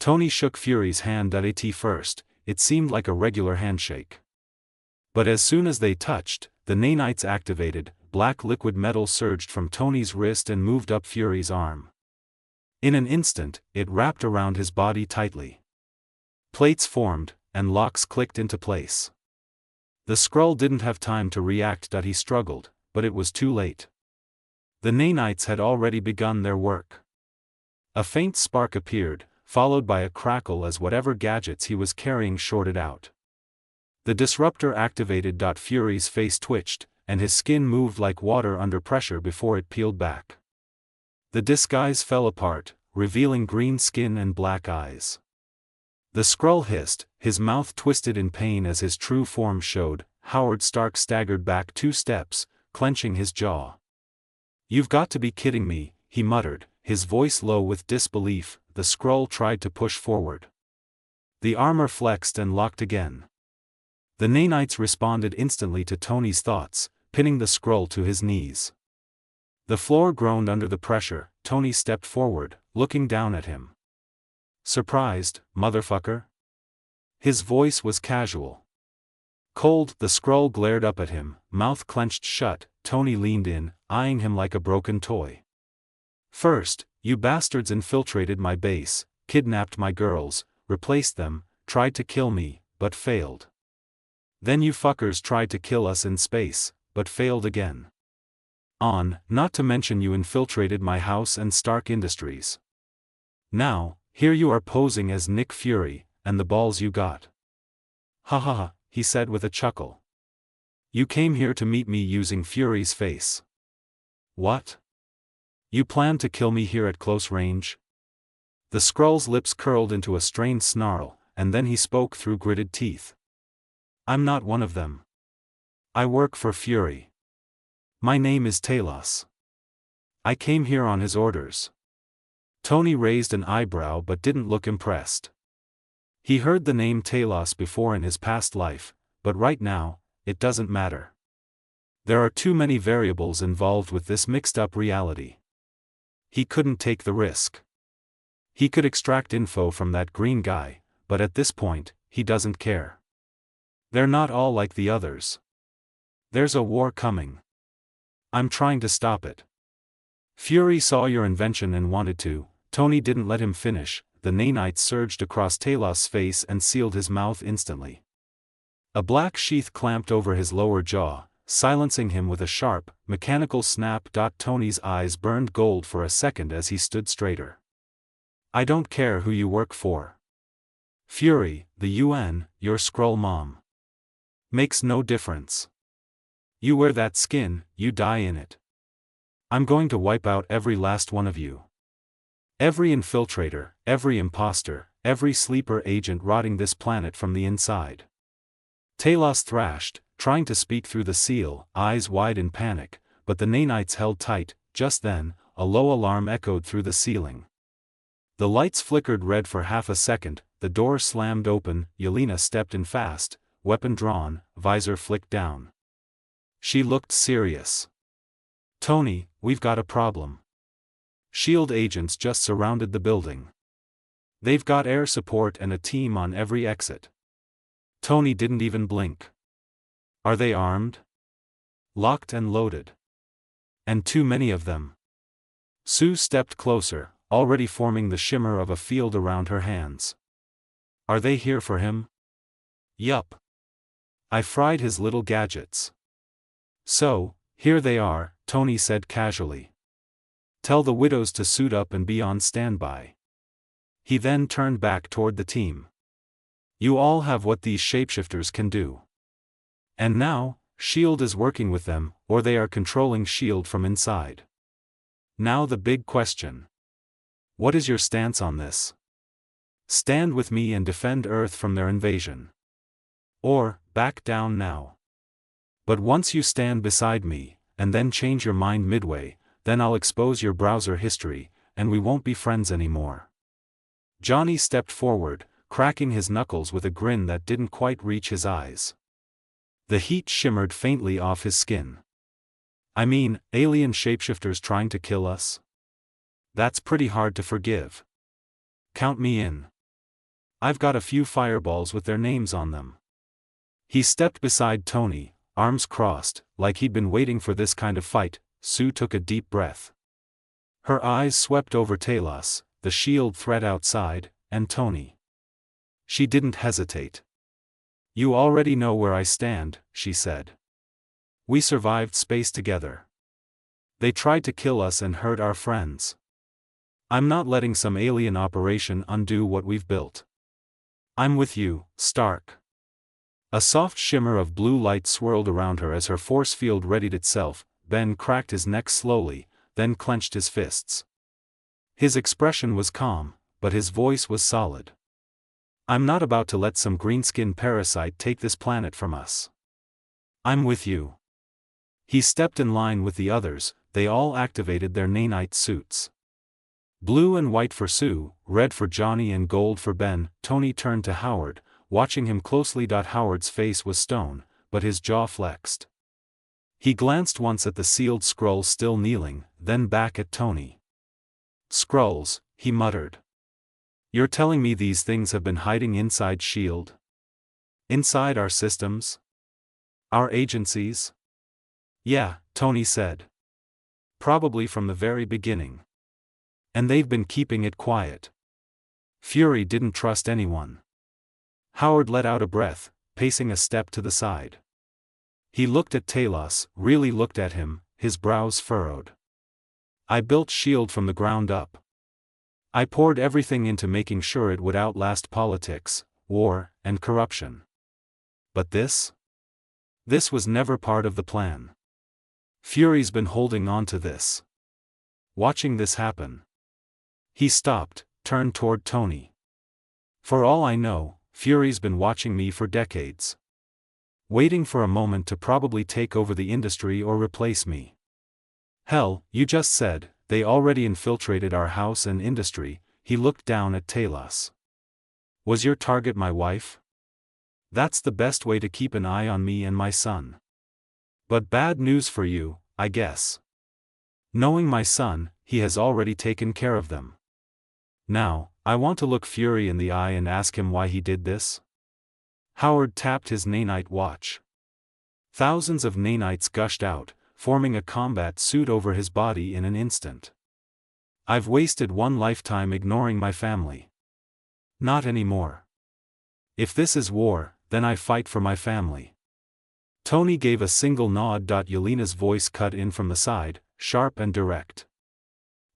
Tony shook Fury's hand at first. It seemed like a regular handshake. But as soon as they touched, the nanites activated, black liquid metal surged from Tony's wrist and moved up Fury's arm. In an instant, it wrapped around his body tightly. Plates formed, and locks clicked into place. The Skrull didn't have time to react. He struggled, but it was too late. The nanites had already begun their work. A faint spark appeared, followed by a crackle as whatever gadgets he was carrying shorted out. The disruptor activated. Fury's face twitched, and his skin moved like water under pressure before it peeled back. The disguise fell apart, revealing green skin and black eyes. The Skrull hissed, his mouth twisted in pain as his true form showed. Howard Stark staggered back 2 steps, clenching his jaw. "You've got to be kidding me," he muttered, his voice low with disbelief. The Skrull tried to push forward. The armor flexed and locked again. The nanites responded instantly to Tony's thoughts, pinning the Skrull to his knees. The floor groaned under the pressure. Tony stepped forward, looking down at him. "Surprised, motherfucker?" His voice was casual. Cold, the Skrull glared up at him, mouth clenched shut. Tony leaned in, eyeing him like a broken toy. "First, you bastards infiltrated my base, kidnapped my girls, replaced them, tried to kill me, but failed. Then you fuckers tried to kill us in space, but failed again. Not to mention you infiltrated my house and Stark Industries. Now, here you are posing as Nick Fury, and the balls you got." "Ha ha ha," he said with a chuckle. "You came here to meet me using Fury's face. What? You plan to kill me here at close range?" The Skrull's lips curled into a strained snarl, and then he spoke through gritted teeth. "I'm not one of them. I work for Fury. My name is Talos. I came here on his orders." Tony raised an eyebrow but didn't look impressed. He heard the name Talos before in his past life, but right now, it doesn't matter. There are too many variables involved with this mixed-up reality. He couldn't take the risk. He could extract info from that green guy, but at this point, he doesn't care. They're not all like the others. There's a war coming. I'm trying to stop it. Fury saw your invention and wanted to. Tony didn't let him finish. The nanites surged across Talos' face and sealed his mouth instantly. A black sheath clamped over his lower jaw, silencing him with a sharp, mechanical snap. Tony's eyes burned gold for a second as he stood straighter. "I don't care who you work for. Fury, the UN, your Skrull mom. Makes no difference. You wear that skin, you die in it. I'm going to wipe out every last one of you. Every infiltrator, every imposter, every sleeper agent rotting this planet from the inside." Talos thrashed, trying to speak through the seal, eyes wide in panic, but the nanites held tight. Just then, a low alarm echoed through the ceiling. The lights flickered red for half a second, the door slammed open. Yelena stepped in fast, weapon drawn, visor flicked down. She looked serious. "Tony, we've got a problem. SHIELD agents just surrounded the building. They've got air support and a team on every exit." Tony didn't even blink. "Are they armed?" "Locked and loaded. And too many of them." Sue stepped closer, already forming the shimmer of a field around her hands. "Are they here for him?" "Yup. I fried his little gadgets. So, here they are," Tony said casually. "Tell the widows to suit up and be on standby." He then turned back toward the team. "You all have what these shapeshifters can do. And now, SHIELD is working with them, or they are controlling SHIELD from inside. Now the big question. What is your stance on this? Stand with me and defend Earth from their invasion. Or, back down now. But once you stand beside me, and then change your mind midway, then I'll expose your browser history, and we won't be friends anymore." Johnny stepped forward, cracking his knuckles with a grin that didn't quite reach his eyes. The heat shimmered faintly off his skin. "I mean, alien shapeshifters trying to kill us? That's pretty hard to forgive. Count me in." I've got a few fireballs with their names on them. He stepped beside Tony, arms crossed, like he'd been waiting for this kind of fight. Sue took a deep breath. Her eyes swept over Talos, the shield threat outside, and Tony. She didn't hesitate. You already know where I stand, she said. We survived space together. They tried to kill us and hurt our friends. I'm not letting some alien operation undo what we've built. I'm with you, Stark. A soft shimmer of blue light swirled around her as her force field readied itself. Ben cracked his neck slowly, then clenched his fists. His expression was calm, but his voice was solid. I'm not about to let some greenskin parasite take this planet from us. I'm with you. He stepped in line with the others. They all activated their nanite suits. Blue and white for Sue, red for Johnny and gold for Ben. Tony turned to Howard, watching him closely. Howard's face was stone, but his jaw flexed. He glanced once at the sealed scroll still kneeling, then back at Tony. Skrulls, he muttered. You're telling me these things have been hiding inside S.H.I.E.L.D.? Inside our systems? Our agencies? Yeah, Tony said. Probably from the very beginning. And they've been keeping it quiet. Fury didn't trust anyone. Howard let out a breath, pacing a step to the side. He looked at Talos, really looked at him, his brows furrowed. I built S.H.I.E.L.D. from the ground up. I poured everything into making sure it would outlast politics, war, and corruption. But this? This was never part of the plan. Fury's been holding on to this. Watching this happen. He stopped, turned toward Tony. For all I know, Fury's been watching me for decades. Waiting for a moment to probably take over the industry or replace me. Hell, you just said, they already infiltrated our house and industry. He looked down at Talos. Was your target my wife? That's the best way to keep an eye on me and my son. But bad news for you, I guess. Knowing my son, he has already taken care of them. Now, I want to look Fury in the eye and ask him why he did this. Howard tapped his nanite watch. Thousands of nanites gushed out, forming a combat suit over his body in an instant. I've wasted one lifetime ignoring my family. Not anymore. If this is war, then I fight for my family. Tony gave a single nod. Yelena's voice cut in from the side, sharp and direct.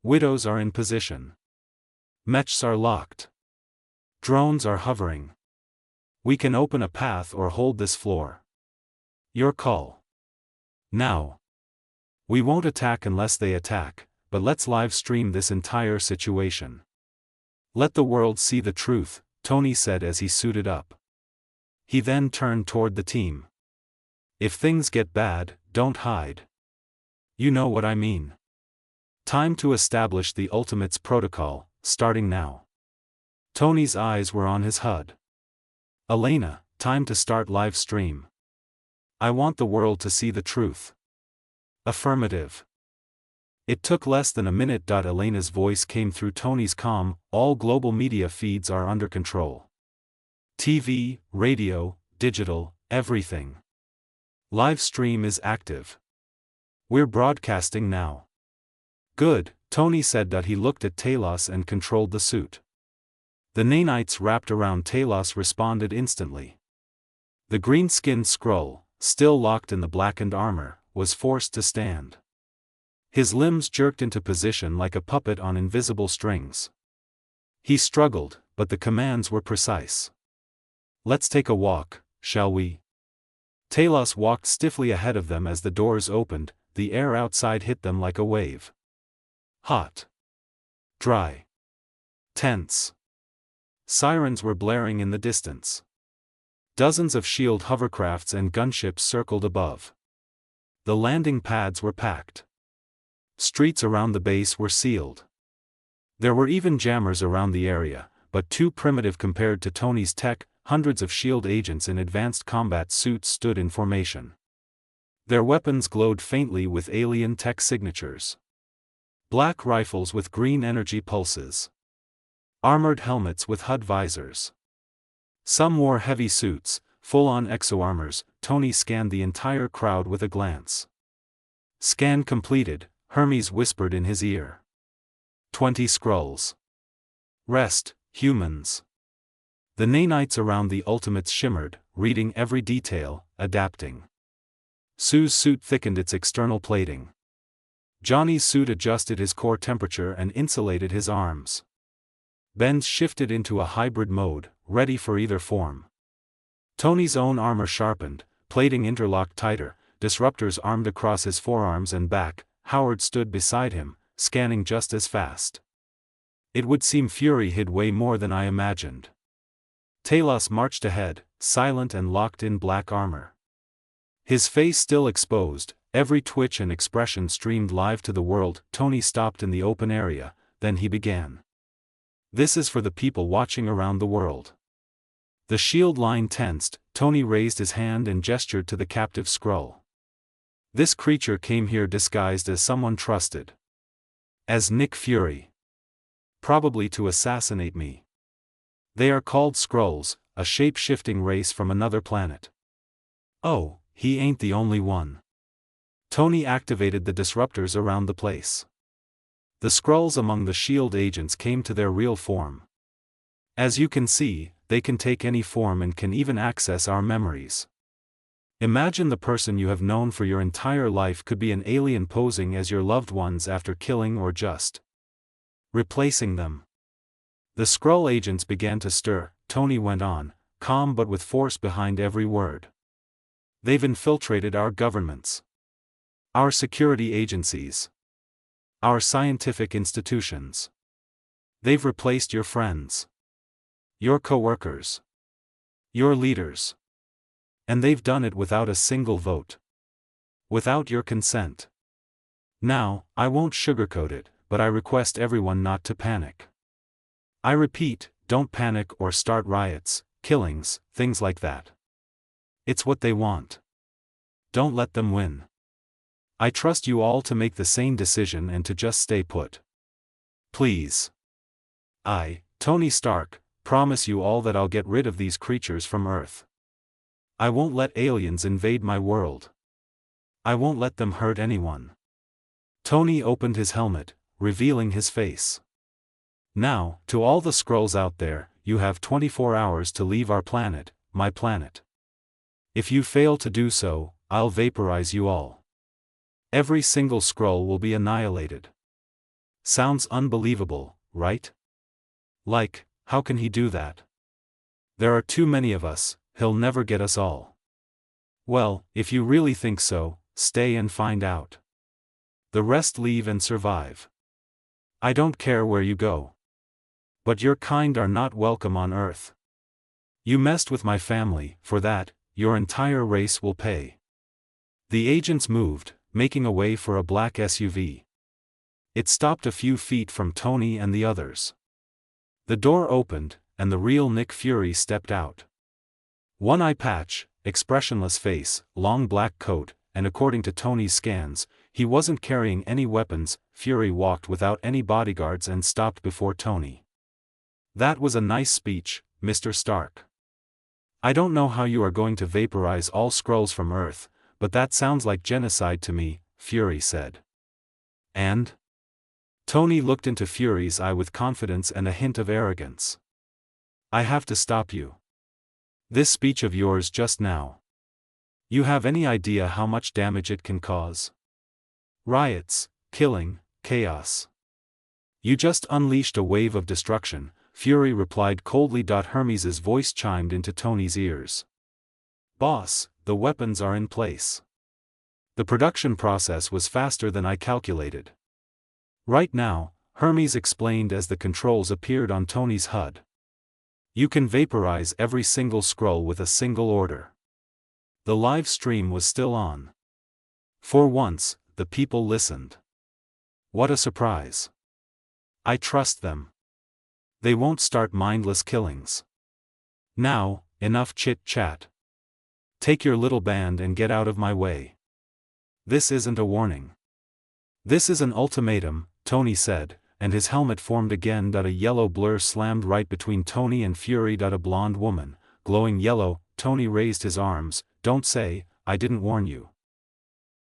Widows are in position. Mechs are locked. Drones are hovering. We can open a path or hold this floor. Your call. Now. We won't attack unless they attack, but let's live stream this entire situation. Let the world see the truth, Tony said as he suited up. He then turned toward the team. If things get bad, don't hide. You know what I mean. Time to establish the Ultimates protocol, starting now. Tony's eyes were on his HUD. Elena, time to start live stream. I want the world to see the truth. Affirmative. It took less than a minute. Elena's voice came through Tony's comm. All global media feeds are under control. TV, radio, digital, everything. Live stream is active. We're broadcasting now. Good, Tony said. He looked at Talos and controlled the suit. The nanites wrapped around Talos responded instantly. The green-skinned Skrull, still locked in the blackened armor, was forced to stand. His limbs jerked into position like a puppet on invisible strings. He struggled, but the commands were precise. Let's take a walk, shall we? Talos walked stiffly ahead of them as the doors opened. The air outside hit them like a wave. Hot. Dry. Tense. Sirens were blaring in the distance. Dozens of S.H.I.E.L.D. hovercrafts and gunships circled above. The landing pads were packed. Streets around the base were sealed. There were even jammers around the area, but too primitive compared to Tony's tech. Hundreds of S.H.I.E.L.D. agents in advanced combat suits stood in formation. Their weapons glowed faintly with alien tech signatures. Black rifles with green energy pulses. Armored helmets with HUD visors. Some wore heavy suits, full-on exoarmors. Tony scanned the entire crowd with a glance. Scan completed, Hermes whispered in his ear. 20 Skrulls. Rest, humans. The nanites around the Ultimates shimmered, reading every detail, adapting. Sue's suit thickened its external plating. Johnny's suit adjusted his core temperature and insulated his arms. Ben's shifted into a hybrid mode, ready for either form. Tony's own armor sharpened, plating interlocked tighter, disruptors armed across his forearms and back. Howard stood beside him, scanning just as fast. It would seem Fury hid way more than I imagined. Talos marched ahead, silent and locked in black armor. His face still exposed, every twitch and expression streamed live to the world. Tony stopped in the open area, then he began. This is for the people watching around the world. The shield line tensed. Tony raised his hand and gestured to the captive Skrull. This creature came here disguised as someone trusted. As Nick Fury. Probably to assassinate me. They are called Skrulls, a shape-shifting race from another planet. Oh, he ain't the only one. Tony activated the disruptors around the place. The Skrulls among the SHIELD agents came to their real form. As you can see, they can take any form and can even access our memories. Imagine the person you have known for your entire life could be an alien posing as your loved ones after killing or just replacing them. The Skrull agents began to stir. Tony went on, calm but with force behind every word. They've infiltrated our governments. Our security agencies. Our scientific institutions. They've replaced your friends. Your co-workers. Your leaders. And they've done it without a single vote. Without your consent. Now, I won't sugarcoat it, but I request everyone not to panic. I repeat, don't panic or start riots, killings, things like that. It's what they want. Don't let them win. I trust you all to make the same decision and to just stay put. Please. I, Tony Stark, promise you all that I'll get rid of these creatures from Earth. I won't let aliens invade my world. I won't let them hurt anyone. Tony opened his helmet, revealing his face. Now, to all the Skrulls out there, you have 24 hours to leave our planet, my planet. If you fail to do so, I'll vaporize you all. Every single Skrull will be annihilated. Sounds unbelievable, right? Like, how can he do that? There are too many of us. He'll never get us all. Well, if you really think so, stay and find out. The rest leave and survive. I don't care where you go. But your kind are not welcome on Earth. You messed with my family. For that, your entire race will pay. The agents moved, making a way for a black SUV. It stopped a few feet from Tony and the others. The door opened, and the real Nick Fury stepped out. One eye patch, expressionless face, long black coat, and according to Tony's scans, he wasn't carrying any weapons. Fury walked without any bodyguards and stopped before Tony. That was a nice speech, Mr. Stark. I don't know how you are going to vaporize all Skrulls from Earth, but that sounds like genocide to me, Fury said. And? Tony looked into Fury's eye with confidence and a hint of arrogance. I have to stop you. This speech of yours just now. You have any idea how much damage it can cause? Riots, killing, chaos. You just unleashed a wave of destruction, Fury replied coldly. Hermes's voice chimed into Tony's ears. Boss, the weapons are in place. The production process was faster than I calculated. Right now, Hermes explained as the controls appeared on Tony's HUD. You can vaporize every single Skrull with a single order. The live stream was still on. For once, the people listened. What a surprise. I trust them. They won't start mindless killings. Now, enough chit-chat. Take your little band and get out of my way. This isn't a warning. This is an ultimatum, Tony said, and his helmet formed again. A yellow blur slammed right between Tony and Fury. A blonde woman, glowing yellow. Tony raised his arms. Don't say, I didn't warn you.